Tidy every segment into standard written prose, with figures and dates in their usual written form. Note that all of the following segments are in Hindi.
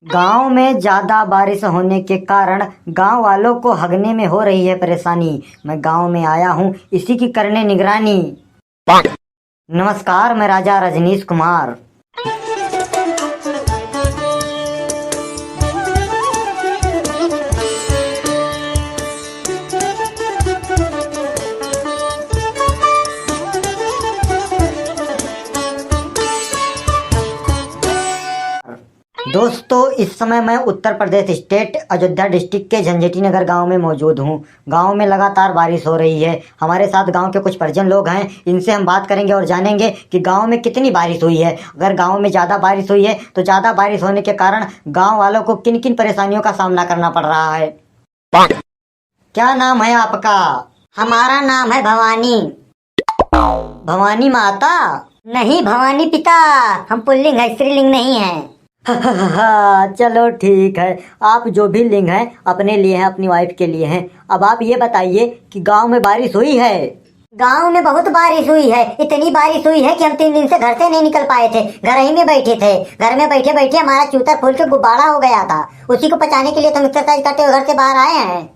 गांव में ज्यादा बारिश होने के कारण गांव वालों को हगने में हो रही है परेशानी। मैं गांव में आया हूं इसी की करने निगरानी। नमस्कार, मैं राजा रजनीश कुमार। दोस्तों, इस समय मैं उत्तर प्रदेश स्टेट अयोध्या डिस्ट्रिक्ट के झंझेटी नगर गांव में मौजूद हूं। गांव में लगातार बारिश हो रही है। हमारे साथ गांव के कुछ परिजन लोग हैं, इनसे हम बात करेंगे और जानेंगे कि गांव में कितनी बारिश हुई है। अगर गांव में ज़्यादा बारिश हुई है तो ज़्यादा बारिश होने के कारण गाँव वालों को किन किन परेशानियों का सामना करना पड़ रहा है। क्या नाम है आपका? हमारा नाम है भवानी। भवानी माता? नहीं, भवानी पिता। हम पुल्लिंग है, स्त्रीलिंग नहीं है। चलो ठीक है, आप जो भी लिंग हैं अपने लिए हैं, अपनी वाइफ के लिए हैं। अब आप ये बताइए कि गांव में बारिश हुई है? गांव में बहुत बारिश हुई है। इतनी बारिश हुई है कि हम 3 दिन से घर से नहीं निकल पाए थे, घर ही में बैठे थे। घर में बैठे बैठे हमारा चूतर फूल के गुब्बारा हो गया था। उसी को बचाने के लिए तो हम एक्सरसाइज करते हुए घर से बाहर आए हैं।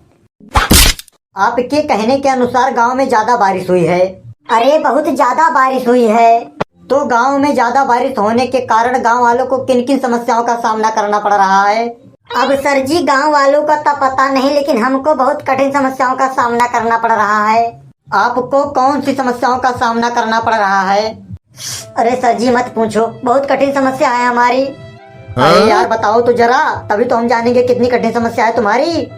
आपके कहने के अनुसार गांव में ज्यादा बारिश हुई है? अरे बहुत ज्यादा बारिश हुई है। तो गांव में ज्यादा बारिश होने के कारण गांव वालों को किन किन समस्याओं का सामना करना पड़ रहा है? अब सर जी, गांव वालों का तो पता नहीं, लेकिन हमको बहुत कठिन समस्याओं का सामना करना पड़ रहा है। आपको कौन सी समस्याओं का सामना करना पड़ रहा है? अरे सर जी मत पूछो, बहुत कठिन समस्या है हमारी। अरे यार बताओ तो जरा, तभी तो हम जानेंगे कितनी कठिन समस्या है तुम्हारी।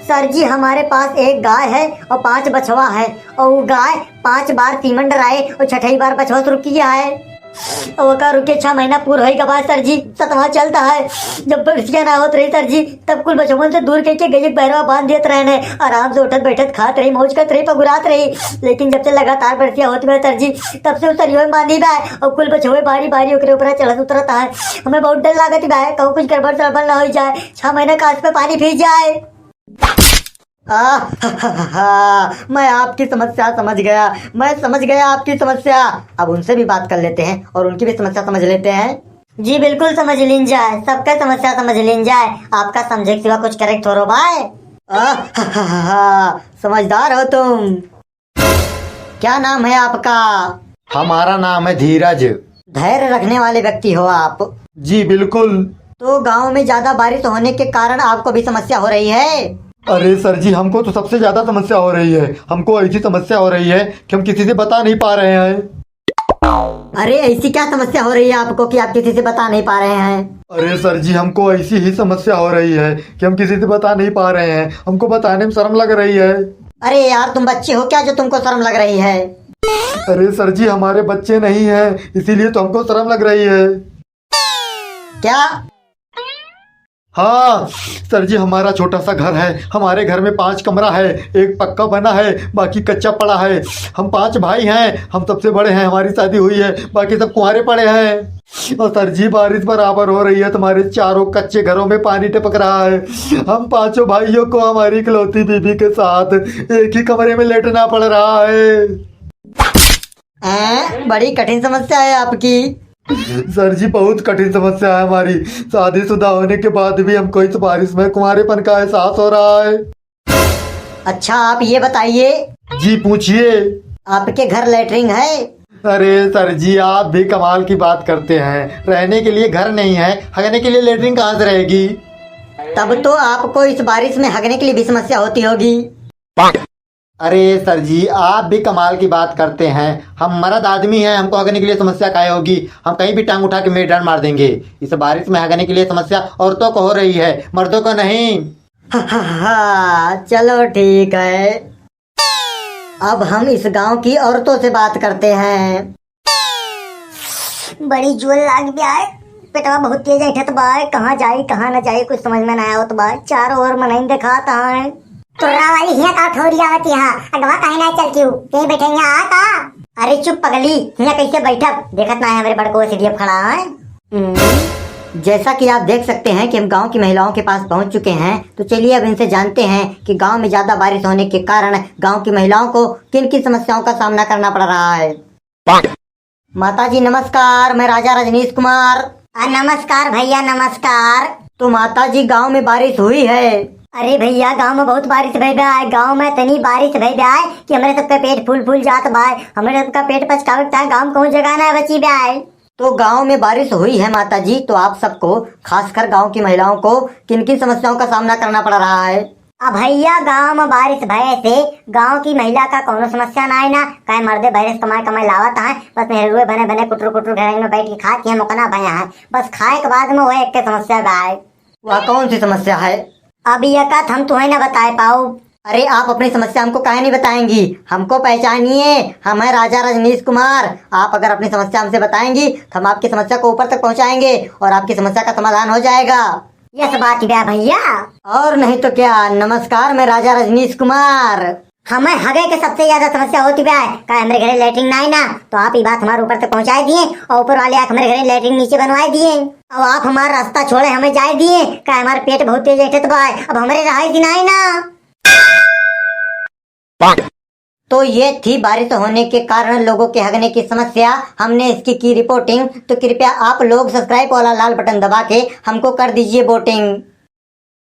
सर जी, हमारे पास एक गाय है और 5 बछवा है, और वो गाय 5 बार तीमन डराए और 6ठी बार बछवा शुरू किया है। और का रुके 6 महीना पूरा होगा बाद सर जी, 7वां चलता है। जब बरसिया ना होत रही सर जी, तब कुल बचवन से दूर करके गई बहरवा बांध देते रहने। आराम से उठत बैठत खात रही, मौज करत रही, पगुरात रही। लेकिन जब से लगातार बरसिया होती है सर जी, तब से सरियो में बांधी बा और कुल बछवे बारी बारी ओकरे ऊपर चढ़त उतरता है। हमें बहुत डर लागत बा, कहूँ कुछ गड़बड़ सड़बड़ ना हो जाए, 6 महीने काश पे पानी पी जाए। मैं आपकी समस्या समझ गया, मैं समझ गया आपकी समस्या। अब उनसे भी बात कर लेते हैं और उनकी भी समस्या समझ लेते हैं। जी बिल्कुल, समझ लीन जाए, सबका समस्या समझ लीन जाए। आपका समझे के सिवा कुछ करेक्ट हो रो भाई। समझदार हो तुम। क्या नाम है आपका? हमारा नाम है धीरज। धैर्य रखने वाले व्यक्ति हो आप? जी बिल्कुल। तो गांव में ज्यादा बारिश होने के कारण आपको भी समस्या हो रही है? अरे सर जी, हमको तो सबसे ज्यादा समस्या हो रही है। हमको ऐसी समस्या हो रही है कि हम किसी से बता नहीं पा रहे हैं। अरे ऐसी क्या समस्या हो रही है आपको कि आप किसी से बता नहीं पा रहे हैं? अरे सर जी, हमको ऐसी ही समस्या हो रही है कि हम किसी से बता नहीं पा रहे हैं। हमको बताने में शर्म लग रही है। अरे यार, तुम बच्चे हो क्या जो तुमको शर्म लग रही है? अरे सर जी, हमारे बच्चे नहीं हैं, इसीलिए तो हमको शर्म लग रही है। क्या? हाँ सर जी, हमारा छोटा सा घर है। हमारे घर में 5 कमरा है, एक पक्का बना है, बाकी कच्चा पड़ा है। हम 5 भाई हैं, हम सबसे बड़े हैं, हमारी शादी हुई है, बाकी सब कुंवारे पड़े हैं। और सर जी, बारिश बराबर हो रही है, तुम्हारे चारों कच्चे घरों में पानी टपक रहा है। हम 5 भाइयों को हमारी इकलौती बीबी के साथ एक ही कमरे में लेटना पड़ रहा है। बड़ी कठिन समस्या है आपकी। सर जी, बहुत कठिन समस्या है हमारी। शादीशुदा होने के बाद भी हमको इस बारिश में कुंवारेपन का एहसास हो रहा है। अच्छा, आप ये बताइए। जी पूछिए। आपके घर लैट्रिन है? अरे सर जी, आप भी कमाल की बात करते हैं। रहने के लिए घर नहीं है, हगने के लिए लेटरिन कहाँ से रहेगी? तब तो आपको इस बारिश में हगने के लिए भी समस्या होती होगी। अरे सर जी, आप भी कमाल की बात करते हैं। हम मर्द आदमी हैं, हमको हगने के लिए समस्या काहे होगी? हम कहीं भी टांग उठा के मेडन मार देंगे। इस बारिश में हगने के लिए समस्या औरतों को हो रही है, मर्दों को नहीं। चलो ठीक है, अब हम इस गांव की औरतों से बात करते हैं। बड़ी जोर लाग गया है, पेटवा बहुत तेज उठत बा, कहाँ जाई कहाँ न जाई कुछ समझ में ना आवत बा। चारों ओर मनई दिखाता है। तुर्रा वाली हिया का थोड़ी आवत यहाँ, अगवा काहे ना चल क्यों यहीं बैठेंगे आ का? अरे चुप पगली, हिया कैसे बैठब? देखत ना है हमारे बड़को सीढ़िया खड़ा है। जैसा कि आप देख सकते हैं कि हम गांव की महिलाओं के पास पहुंच चुके हैं, तो चलिए अब इनसे जानते हैं कि गांव में ज्यादा बारिश होने के कारण गांव की महिलाओं को किन किन समस्याओं का सामना करना पड़ रहा है। माताजी नमस्कार, मैं राजा रजनीश कुमार। नमस्कार भैया, नमस्कार। तो माता जी गाँव में बारिश हुई है? अरे भैया गांव में बहुत बारिश भई बा है। गांव में इतनी बारिश भई बा है कि हमारे सबका पेट फूल फूल जात बा है। हमारे सबका पेट पचकावट है। गांव में कौन जगह ना बची बा है। तो गांव में बारिश हुई है माता जी, तो आप सबको खासकर गांव की महिलाओं को किन किन समस्याओं का सामना करना पड़ रहा है? अब भैया गांव में बारिश भय से गांव की महिला का कोनो समस्या ना है ना। काहे मर्दे बहरे से कमाई कमाई लावत है। बस मेहरुए बने बने कुटरू कुटरू घर में बैठ के खाती है मुकना भया है। बस खाए के बाद में वो एक के समस्या बा है। वह कौन सी समस्या है? अब ये का हम तुम्हें ना बता पाओ। अरे आप अपनी समस्या हमको काहे नहीं बताएंगी? हमको पहचानिए, हम है राजा रजनीश कुमार। आप अगर अपनी समस्या हमसे बताएंगी तो हम आपकी समस्या को ऊपर तक पहुंचाएंगे और आपकी समस्या का समाधान हो जाएगा। ये सब बात बा भैया। और नहीं तो क्या। नमस्कार, मैं राजा रजनीश कुमार। हमें हगे के सबसे ज्यादा समस्या होती है। का हमारे घरे लैट्रिन ना है ना, तो आप ये बात हमारे ऊपर तक पहुंचाए दिए और ऊपर वाले आके हमारे घरे लैट्रिन नीचे बनवाए दिए। अब आप हमारा रास्ता छोड़े हमें जाए दिए। का हमारे पेट बहुत तेज ऐठत बा है। अब हमारे रहाई दिन आए ना। तो ये थी बारिश होने के कारण लोगों के हगने की समस्या। हमने इसकी की रिपोर्टिंग। तो कृपया आप लोग सब्सक्राइब वाला लाल बटन दबा के हमको कर दीजिए वोटिंग।